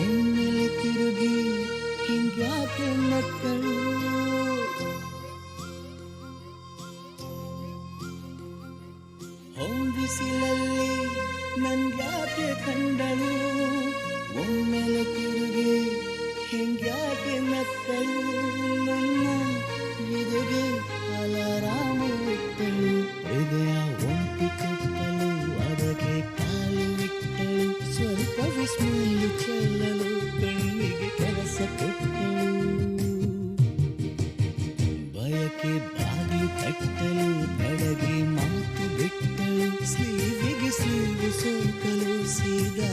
ಒಮ್ಮೆಲೆ ತಿರುಗಿ ಹಿಂಗ್ಯಾಕೆ ನಕ್ಕಳು ಹೊಂಬಿಸಿಲಲ್ಲಿ ನನ್ಗ್ಯಾಕೆ ಕಂಡಳು ಒಮ್ಮೆಲೆ ತಿರುಗಿ ಹಿಂಗ್ಯಾಕೆ ನಕ್ಕಳು ನನ್ನ ಎದೆಗೆ ಅಲಾರಾಮ ಇಟ್ಟಳು ಹೃದಯ ಒಂಟಿ ಕಟ್ಟಲು ಅದಕ್ಕೆ ಕಾಲು ಇಟ್ಟಳು ಸ್ವಲ್ಪ ವಿಸ್ಮಯ ಚೆಲ್ಲಲು ಕಣ್ಣಿಗೆ ಕೆಲಸ ಕೊಟ್ಟಳು ಬಯಕೆ ಬಾಗಿಲು ಕಟ್ಟಲು ಬೆಳಗ್ಗೆ ಮಾತು ಬಿಟ್ಟಳು ಸ್ಲೀವಿಗೆ ಸ್ಲೀವು ಸೋಕಲು ಸೀದಾ